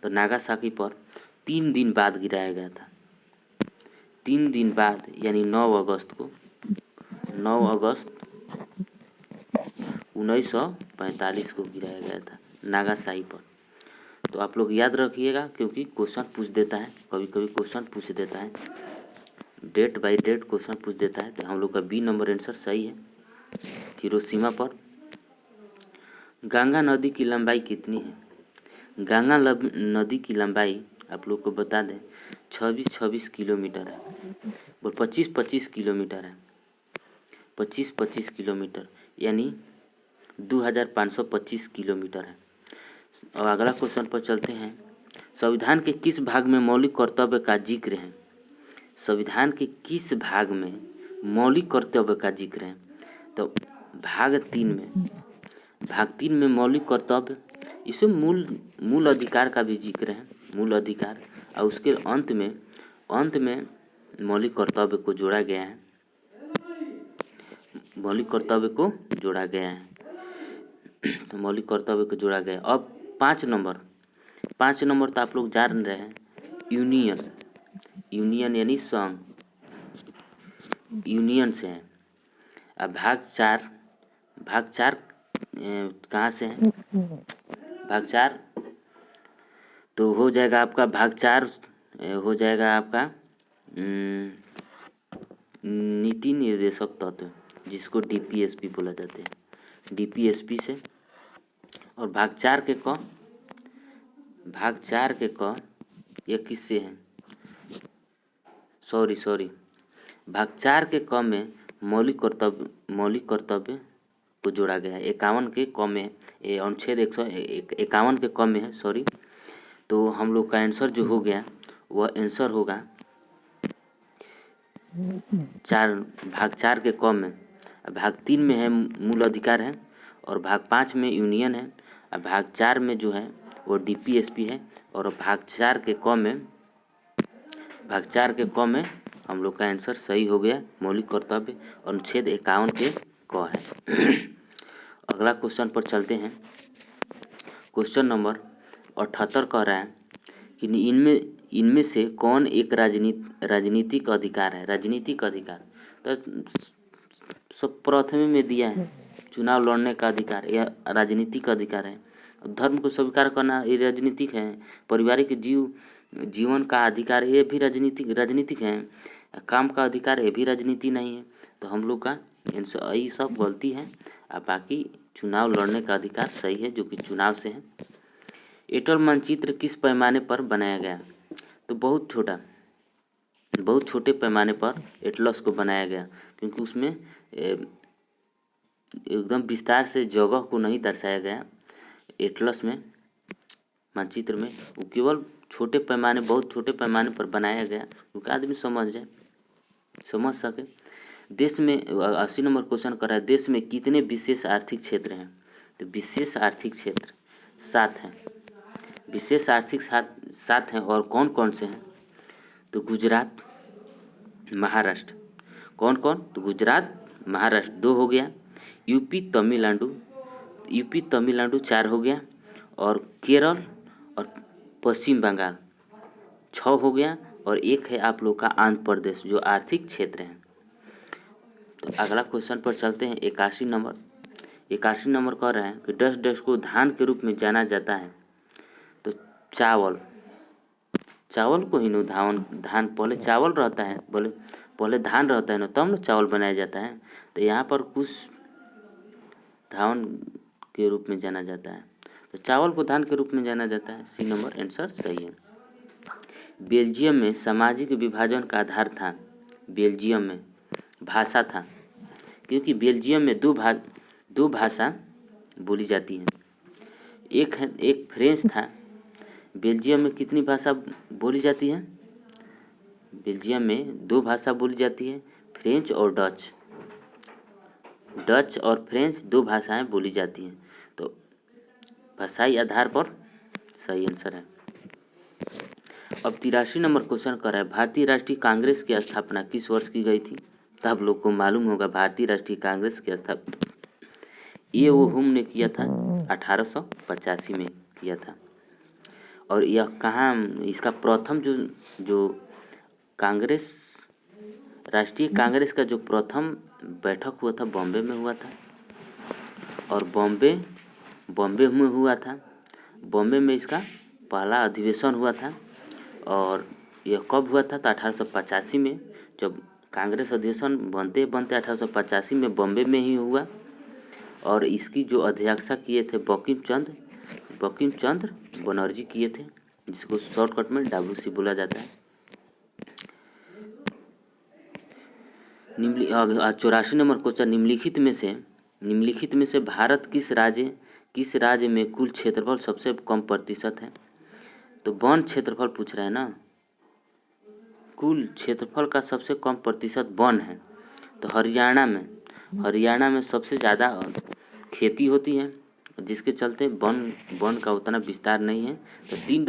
Speaker 1: तो नागासाकी पर 3 दिन बाद गिराया गया था। 3 दिन बाद, यानी 9 अगस्त को, 9 अगस्त 1945 को गिराया गया था नागासाकी पर। तो आप लोग याद रखिएगा, क्योंकि क्वेश्चन पूछ देता है, कभी कभी क्वेश्चन पूछ देता है, डेट बाय डेट क्वेश्चन पूछ देता है। तो हम लोग का बी नंबर आंसर सही है, हिरोशिमा पर। गंगा नदी की लंबाई कितनी है? गंगा नदी की लंबाई आप लोग को बता दें 26 किलोमीटर है, और 25 किलोमीटर है। 25 किलोमीटर यानी 2525 किलोमीटर है। और अगला क्वेश्चन पर चलते हैं। संविधान के किस भाग में मौलिक कर्तव्य का जिक्र है? संविधान के किस भाग में मौलिक कर्तव्य का जिक्र है? तो भाग 3 में मौलिक कर्तव्य, इसमें मूल अधिकार का भी जिक्र है, मूल अधिकार, और उसके अंत में मौलिक कर्तव्य को जोड़ा गया है। मौलिक कर्तव्य को जोड़ा गया है, तो मौलिक कर्तव्य को जोड़ा गया। अब 5 नंबर तो आप लोग जान रहे हैं, यूनियन यानी संघ, यूनियन से है। अब भाग 4 कहाँ से है? भाग 4 तो हो जाएगा आपका, भाग 4 हो जाएगा आपका नीति निर्देशक तत्व, जिसको डीपीएसपी बोला जाता है, डीपीएसपी से। और भाग चार के क यह किससे है? सॉरी, भाग चार के क में मौलिक कर्तव्य को जोड़ा गया है। 51 के क में, अनुच्छेद 151 के क में है, सॉरी। तो हम लोग का आंसर जो हो गया वह आंसर होगा भाग चार के क में। भाग 3 में है मूल अधिकार है, और भाग 5 में यूनियन है, और भाग 4 में जो है वो डीपीएसपी है, और भाग 4 के क में हम लोग का आंसर सही हो गया, मौलिक कर्तव्य अनुच्छेद 51 के क है। अगला क्वेश्चन पर चलते हैं। क्वेश्चन नंबर 78 कह रहा है कि इनमें से कौन एक राजनीतिक अधिकार है? राजनीतिक अधिकार तो सब प्रथम में दिया है, चुनाव लड़ने का अधिकार, यह राजनीतिक अधिकार है। धर्म को स्वीकार करना ये राजनीतिक है। पारिवारिक जीवन का अधिकार ये भी राजनीतिक है। काम का अधिकार ये भी राजनीति नहीं है। तो हम लोग का ये सब गलती है, और बाकी चुनाव लड़ने का अधिकार सही है, जो कि चुनाव से है। एयरटेल मानचित्र किस पैमाने पर बनाया गया? तो बहुत छोटे पैमाने पर एटलस को बनाया गया, क्योंकि उसमें एकदम विस्तार से जगह को नहीं दर्शाया गया। एटलस में, मानचित्र में, वो केवल बहुत छोटे पैमाने पर बनाया गया, क्योंकि आदमी समझ सके। देश में 80 नंबर क्वेश्चन कर रहा है, देश में कितने विशेष आर्थिक क्षेत्र हैं? तो विशेष आर्थिक क्षेत्र 7 हैं। विशेष आर्थिक 7 हैं, और कौन कौन से हैं? तो गुजरात, महाराष्ट्र। कौन? तो गुजरात, महाराष्ट्र 2 हो गया। यूपी तमिलनाडु 4 हो गया, और केरल और पश्चिम बंगाल 6 हो गया, और 1 है आप लोग का आंध्र प्रदेश, जो आर्थिक क्षेत्र है। तो अगला क्वेश्चन पर चलते हैं। 81 नंबर कह रहे हैं कि डस को धान के रूप में जाना जाता है। तो चावल को ही धान पहले चावल रहता है, पहले धान रहता है ना, तब ना चावल बनाया जाता है। तो यहाँ पर कुछ धान के रूप में जाना जाता है, तो चावल को धान के रूप में जाना जाता है। सी नंबर आंसर सही है। बेल्जियम में सामाजिक विभाजन का आधार था, बेल्जियम में भाषा था, क्योंकि बेल्जियम में दो भाषा बोली जाती हैं। एक फ्रेंच था। बेल्जियम में कितनी भाषा बोली जाती है? बेल्जियम में 2 भाषा बोली जाती है, फ्रेंच और डच और फ्रेंच 2 भाषाएं बोली जाती हैं। तो भाषाई आधार पर सही आंसर है। अब 83 नंबर क्वेश्चन कर रहा है, भारतीय राष्ट्रीय कांग्रेस की स्थापना किस वर्ष की गई थी? तो आप लोग को मालूम होगा भारतीय राष्ट्रीय कांग्रेस की स्थापना ये वो हुम ने किया था, 1885 में किया था। और यह कहाँ, इसका प्रथम जो कांग्रेस, राष्ट्रीय कांग्रेस का जो प्रथम बैठक हुआ था बॉम्बे में हुआ था, और बॉम्बे में हुआ था। बॉम्बे में इसका पहला अधिवेशन हुआ था, और यह कब हुआ था? तो 1885 में, जब कांग्रेस अधिवेशन बनते 1885 में बॉम्बे में ही हुआ। और इसकी जो अध्यक्षता किए थे बंकिम चंद्र बनर्जी किए थे, जिसको शॉर्टकट में WC बोला जाता है। 84 नंबर क्वेश्चन, निम्नलिखित में से भारत किस राज्य में कुल क्षेत्रफल सबसे कम प्रतिशत है? तो वन क्षेत्रफल पूछ रहा है ना, कुल क्षेत्रफल का सबसे कम प्रतिशत वन है। तो हरियाणा में सबसे ज़्यादा खेती होती है, जिसके चलते वन का उतना विस्तार नहीं है। तो 3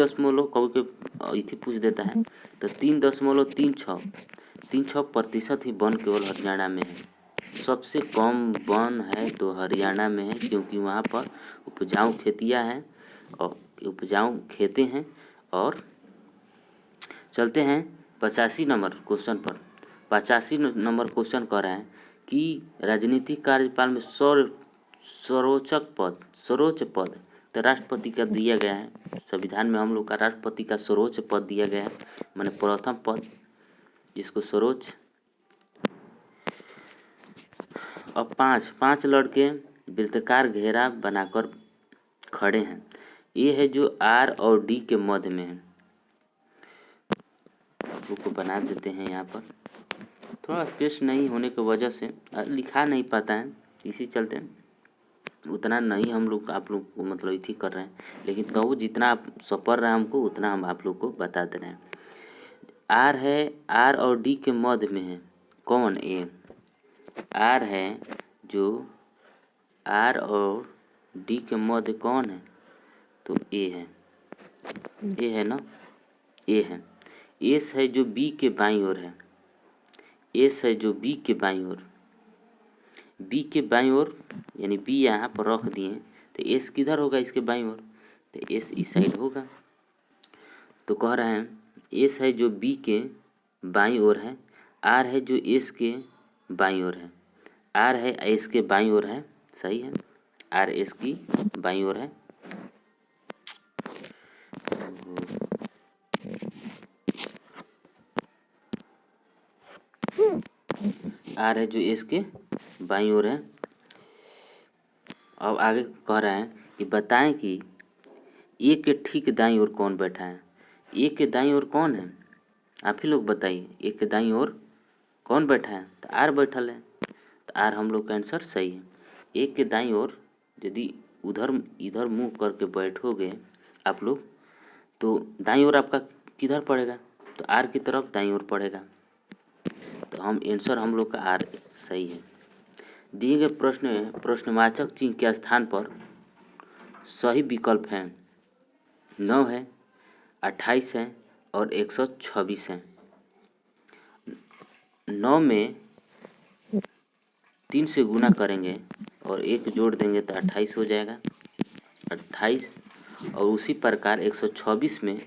Speaker 1: कभी इति पूछ देता है, तो 3.36% ही वन केवल हरियाणा में है। सबसे कम वन है तो हरियाणा में है, क्योंकि वहाँ पर उपजाऊ खेतें हैं। और चलते हैं 85 नंबर क्वेश्चन पर। 85 नंबर क्वेश्चन कह रहा है कि राजनीतिक कार्यकाल में सर्वोच्च पद तो राष्ट्रपति का दिया गया है। संविधान में हम लोग का राष्ट्रपति का सर्वोच्च पद दिया गया है, माने प्रथम पद, जिसको सर्वोच्च और पांच लड़के वृत्ताकार घेरा बनाकर खड़े हैं। ये है जो आर और डी के मध्य में है। को बना देते हैं। यहाँ पर थोड़ा स्पेस नहीं होने की वजह से लिखा नहीं पाता है, इसी चलते उतना नहीं हम लोग आप लोग को मतलब इथी कर रहे हैं, लेकिन तो वो जितना आप सपर रहा है हमको उतना हम आप लोग को बता दे रहे हैं। आर है, आर और डी के मध्य में है कौन? ए। आर है जो आर और डी के मध्य कौन है? तो ए है। ए है ना, ए है। एस है जो बी के बाईं ओर है। एस है जो बी के बाईं ओर, बी के बाईं ओर यानी बी यहाँ पर रख दिए तो एस किधर होगा? इसके बाईं ओर, तो एस इस साइड होगा। तो कह रहे हैं एस है जो बी के बाईं ओर है, आर है जो एस के बाईं ओर है। आर है एस के बाईं ओर है, सही है, आर एस की बाईं ओर है। आर है जो एस के बाईं ओर है। अब आगे कह रहे हैं कि बताएं कि ए के ठीक दाईं ओर कौन बैठा है? ए के दाईं ओर कौन है? आप ही लोग बताइए, ए के दाईं ओर कौन बैठा है? तो आर बैठल है, तो आर हम लोग का आंसर सही है। ए के दाईं ओर यदि उधर इधर मुंह करके बैठोगे आप लोग तो दाईं ओर आपका किधर पड़ेगा? तो आर की तरफ दाईं ओर पड़ेगा। तो हम आंसर हम लोग का आर सही है। दिए गए प्रश्न में प्रश्नवाचक चिन्ह के स्थान पर सही विकल्प हैं 9 है, 28 है और 126 है। 9 में 3 से गुना करेंगे और 1 जोड़ देंगे तो 28 हो जाएगा, 28। और उसी प्रकार 126 में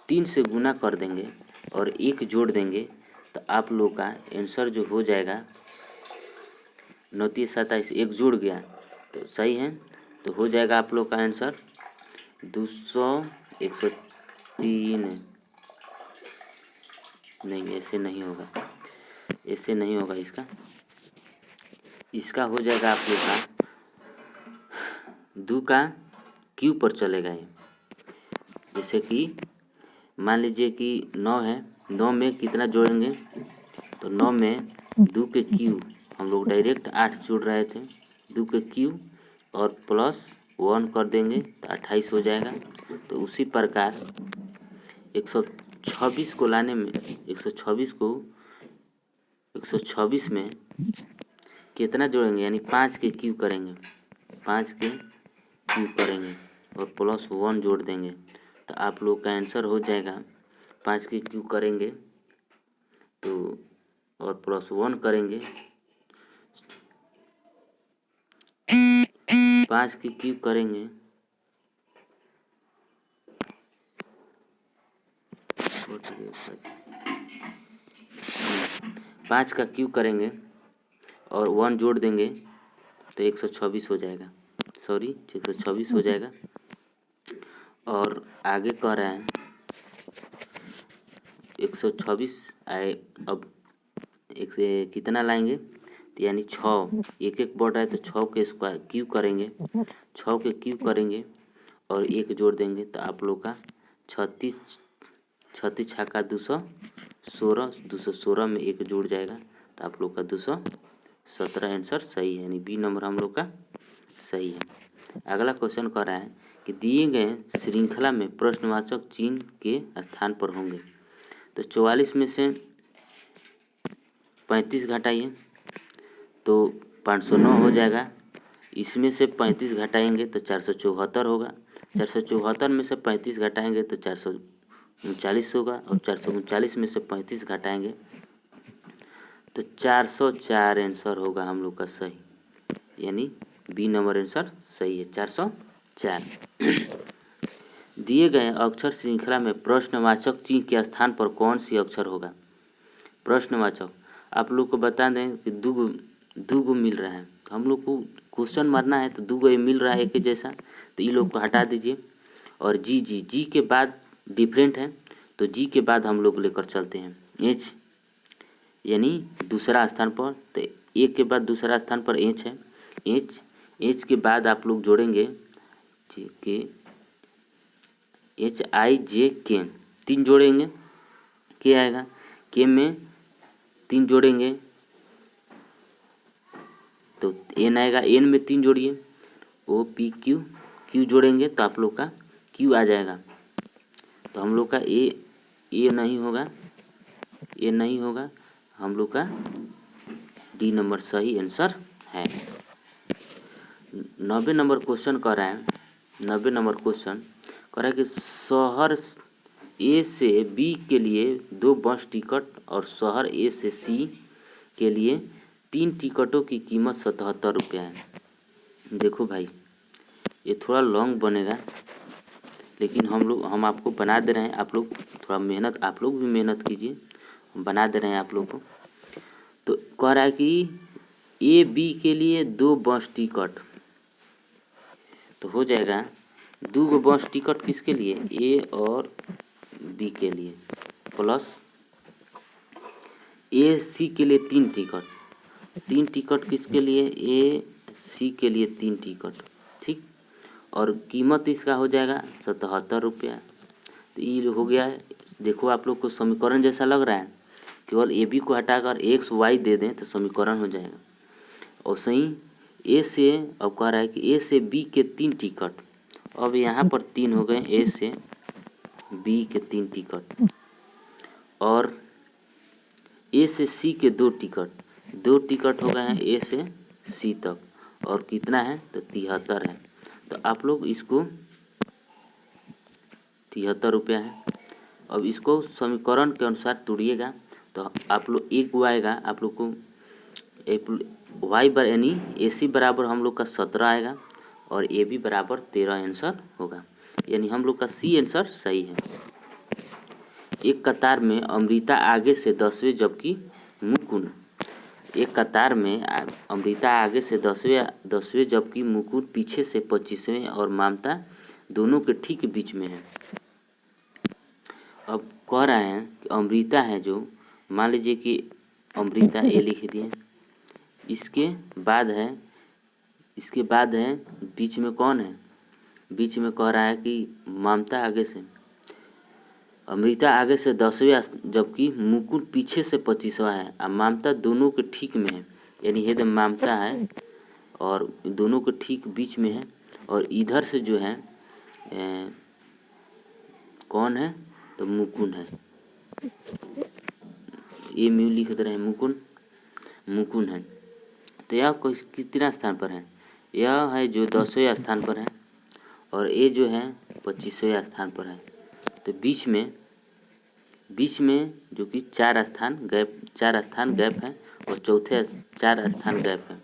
Speaker 1: 3 से गुना कर देंगे और 1 जोड़ देंगे तो आप लोग का आंसर जो हो जाएगा 9 3 27, 1 जुड़ गया तो सही है। तो हो जाएगा आप लोग का आंसर 200 103। नहीं, ऐसे नहीं होगा, ऐसे नहीं होगा। इसका हो जाएगा आप लोग का 2 का क्यू पर चलेगा ये। जैसे कि मान लीजिए कि 9 है, 9 में कितना जोड़ेंगे? तो 9 में 2 के क्यू, हम लोग डायरेक्ट 8 जोड़ रहे थे, 2 के क्यू और प्लस 1 कर देंगे तो 28 हो जाएगा। तो उसी प्रकार 126 को लाने में 126 में कितना जोड़ेंगे? यानी 5 के क्यू करेंगे, 5 के क्यू करेंगे और प्लस 1 जोड़ देंगे तो आप लोग का आंसर हो जाएगा 5 के क्यू करेंगे तो और प्लस 1 करेंगे, 5 के क्यू करेंगे, 5 का क्यू करेंगे और 1 जोड़ देंगे तो 126 हो जाएगा, सॉरी 126 हो जाएगा। और आगे कह रहे हैं 126 आए, अब एक से कितना लाएंगे? तो यानी 6, एक बढ़ रहा है तो 6 के स्क्वायर क्यू करेंगे, 6 के क्यू करेंगे और 1 जोड़ देंगे तो आप लोग का 36 छक्का 216, 216 में 1 जुड़ जाएगा तो आप लोग का 217 आंसर सही है, यानी बी नंबर हम लोग का सही है। अगला क्वेश्चन कह रहा है कि दिए गए श्रृंखला में प्रश्नवाचक चिन्ह के स्थान पर होंगे। तो 44 में से 35 घटाइए तो 509 हो जाएगा। इसमें से 35 घटाएंगे तो 474 होगा। 474 में से 35 घटाएंगे तो 439 होगा और 439 में से 35 घटाएंगे तो 404 आंसर होगा हम लोग का सही, यानी बी नंबर आंसर सही है 404। दिए गए अक्षर श्रृंखला में प्रश्नवाचक चिन्ह के स्थान पर कौन सी अक्षर होगा? प्रश्नवाचक आप लोग को बता दें कि दो गो मिल रहा है, तो हम लोग को क्वेश्चन मारना है तो 2 गो मिल रहा है एक जैसा, तो ये लोग को हटा दीजिए। और जी के बाद डिफरेंट है तो जी के बाद हम लोग लेकर चलते हैं एच, यानी दूसरा स्थान पर। तो ए के बाद दूसरा स्थान पर एच है, एच के बाद आप लोग जोड़ेंगे के एच आई जे के, 3 जोड़ेंगे के आएगा, के में 3 जोड़ेंगे तो एन आएगा, एन में 3 जोड़िए ओ पी क्यू, क्यू जोड़ेंगे तो आप लोग का क्यू आ जाएगा। तो हम लोग का ए नहीं होगा, ए नहीं होगा, हम लोग का डी नंबर सही आंसर है। 90 नंबर क्वेश्चन कह रहा है, 90 नंबर क्वेश्चन कह रहा है कि शहर ए से बी के लिए 2 बस टिकट और शहर ए से सी के लिए 3 टिकटों की कीमत 77 रुपया है। देखो भाई ये थोड़ा लॉन्ग बनेगा, लेकिन हम आपको बना दे रहे हैं, आप लोग थोड़ा मेहनत, आप लोग भी मेहनत कीजिए, बना दे रहे हैं आप लोग को। तो कह रहा है कि ए बी के लिए 2 बस टिकट, तो हो जाएगा 2 बस टिकट किसके लिए, ए और बी के लिए, प्लस ए सी के लिए 3 टिकट, 3 टिकट किसके लिए, ए सी के लिए 3 टिकट, ठीक। और कीमत इसका हो जाएगा 77 रुपया। तो ये हो गया है। देखो आप लोग को समीकरण जैसा लग रहा है, केवल ए बी को हटाकर एक्स वाई दे दें तो समीकरण हो जाएगा। और सही ए से, अब कह रहा है कि ए से बी के 3 टिकट, अब यहाँ पर 3 हो गए, ए से बी के 3 टिकट, और ए से सी के 2 टिकट, 2 टिकट हो गए हैं ए से सी तक, और कितना है तो 73 है। तो आप लोग इसको 73 रुपया है। अब इसको समीकरण के अनुसार तोड़िएगा तो आप लोग एक वो आएगा, आप लोग को एक वाई बर यानी ए सी बराबर हम लोग का 17 आएगा और ए बी बराबर 13 आंसर होगा, यानी हम लोग का सी आंसर सही है। एक कतार में अमृता आगे से 10वें जबकि मुकुंद, एक कतार में अमृता आगे से 10वें जबकि मुकुंद पीछे से 25वें और ममता दोनों के ठीक बीच में है। अब कह रहा है कि अमृता है जो, मान लीजिए कि अमृता ए लिख दिए, इसके बाद है बीच में कौन है, बीच में कह रहा है कि ममता आगे से, अमृता आगे से 10वें जबकि मुकुंद पीछे से 25वां है, और ममता दोनों के ठीक में है, यानी ये ममता है और दोनों के ठीक बीच में है, और इधर से जो है कौन है तो मुकुंद है, ये म्यू लिख दे रहे हैं, मुकुंद है। तो यह कितना स्थान पर है, यह है जो 10वें स्थान पर है, और ये जो है 25वें स्थान पर है। तो बीच में जो कि 4 स्थान गैप है और चौथे 4 स्थान गैप है।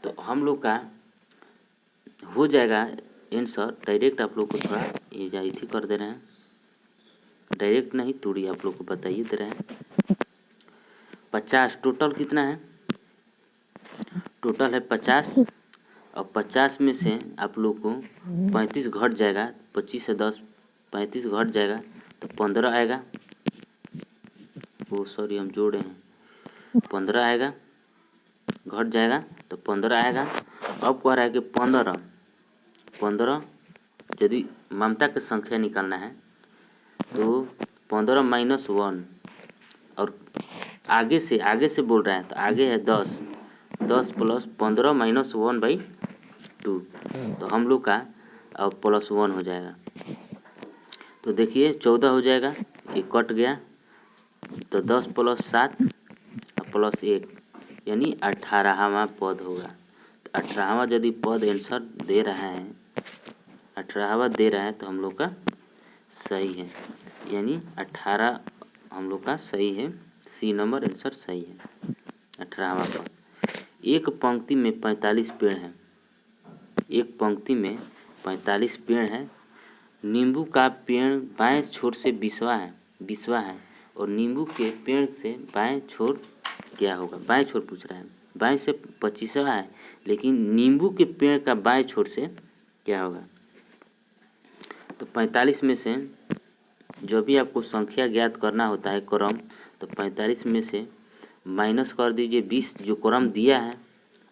Speaker 1: तो हम लोग का हो जाएगा आंसर डायरेक्ट, आप लोग को थोड़ा ये जाहिर कर दे रहे हैं, डायरेक्ट नहीं थोड़ी आप लोग को बताइए दे रहे हैं। 50 टोटल कितना है, टोटल है 50, और 50 में से आप लोग को 35 घट जाएगा, 25 से 10 35 घट जाएगा तो 15 आएगा, वो सॉरी हम जोड़े हैं, 15 आएगा, घट जाएगा तो 15 आएगा। अब कह रहा है कि 15 यदि ममता की संख्या निकालना है तो 15 माइनस 1, और आगे से बोल रहा है तो आगे है 10 प्लस 15 माइनस 1/2, तो हम लोग का अब +1 हो जाएगा। तो देखिए 14 हो जाएगा, ये कट गया तो 10 प्लस 7 प्लस 1 यानी 18वां पद होगा। तो 18वां यदि पद आंसर दे रहा है, 18वां दे रहा है तो हम लोग का सही है, यानी 18 हम लोग का सही है, सी नंबर आंसर सही है 18वां पद। एक पंक्ति में 45 पेड़ हैं, एक पंक्ति में 45 पेड़ हैं, नींबू का पेड़ बाएं छोर से 20वां है और नींबू के पेड़ से बाएं छोर क्या होगा, बाएं छोर पूछ रहा है, बाएं से 25वां है लेकिन नींबू के पेड़ का बाएं छोर से क्या होगा। तो 45 में से जो भी आपको संख्या ज्ञात करना होता है क्रम, तो 45 में से माइनस कर दीजिए 20 जो क्रम दिया है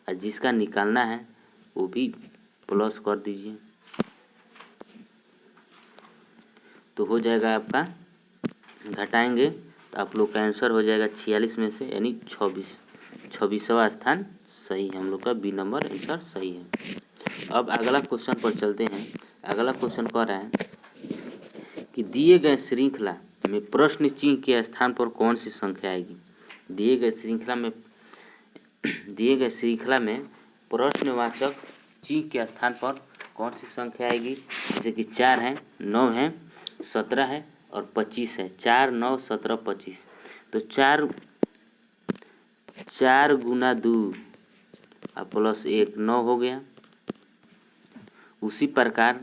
Speaker 1: और जिसका निकालना है वो भी प्लस कर दीजिए, तो हो जाएगा आपका, घटाएंगे तो आप लोग का आंसर हो जाएगा 46 में से यानी 26वां स्थान सही है। हम लोग का बी नंबर आंसर सही है। अब अगला क्वेश्चन पर चलते हैं। अगला क्वेश्चन कह रहा है कि दिए गए श्रृंखला में प्रश्न चिन्ह के स्थान पर कौन सी संख्या आएगी। दिए गए श्रृंखला में प्रश्नवाचक चिन्ह के स्थान पर कौन सी संख्या आएगी। जैसे कि 4 है, 9 है, 17 है और 25 है। 4, 9, 17, 25। तो 4 गुना 2 प्लस 1 9 हो गया। उसी प्रकार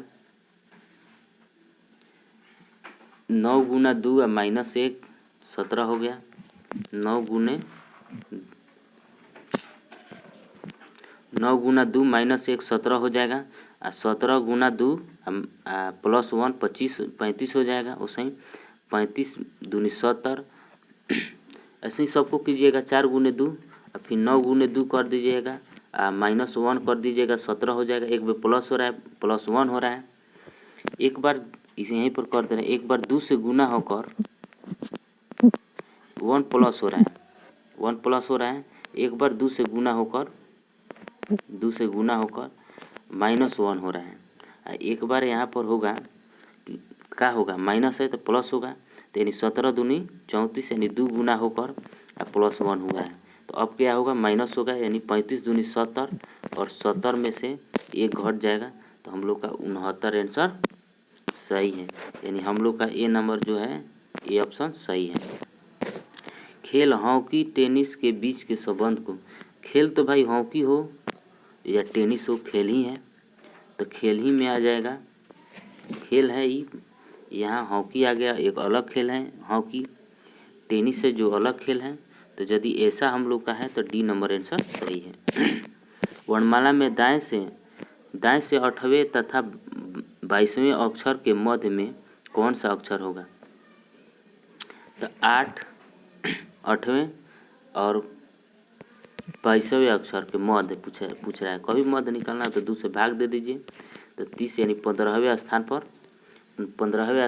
Speaker 1: 9 गुना 2 और माइनस 1 17 हो गया। 9 गुना 2 माइनस 1 17 हो जाएगा। और 17 गुना 2 प्लस 1 35 हो जाएगा। उसे ही 35 दूनी 70। ऐसे ही सबको कीजिएगा। 4 गुने 2 और फिर 9 गुने 2 कर दीजिएगा, माइनस 1 कर दीजिएगा, 17 हो जाएगा। एक बार प्लस हो रहा है, प्लस 1 हो रहा है। एक बार इसे यहीं पर कर दे रहे हैं। एक बार 2 से गुना होकर 1 प्लस हो रहा है, 1 प्लस हो रहा है। एक बार 2 से गुना होकर माइनस 1 हो रहा है। एक बार यहाँ पर होगा, क्या होगा, माइनस है तो प्लस होगा। तो यानी 17 दूनी 34 यानी 2 गुना होकर प्लस 1 हुआ है। तो अब क्या होगा, माइनस होगा यानी 35 दूनी 70 और 70 में से 1 घट जाएगा। तो हम लोग का 69 आंसर सही है। यानी हम लोग का ए नंबर जो है, ए ऑप्शन सही है। खेल हॉकी टेनिस के बीच के संबंध को, खेल तो भाई हॉकी हो या टेनिस हो, खेल ही है तो खेल ही में आ जाएगा। खेल है ही, यहाँ हॉकी आ गया, एक अलग खेल है हॉकी। टेनिस से जो अलग खेल है। तो यदि ऐसा हम लोग का है तो डी नंबर आंसर सही है। वर्णमाला में दाएं से 8वें तथा 22वें अक्षर के मध्य में कौन सा अक्षर होगा। तो 8, 8वें और 22वें अक्षर के मध्य पूछ रहा है। कभी मध्य निकालना है तो 2 से भाग दे दीजिए। तो 30 यानी 15वें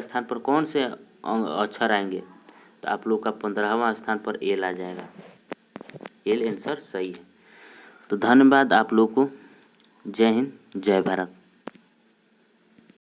Speaker 1: स्थान पर कौन से अक्षर आएंगे। तो आप लोग का 15वां स्थान पर एल आ जाएगा। एल आंसर सही है। तो धन्यवाद आप लोग को। जय हिंद, जय भारत।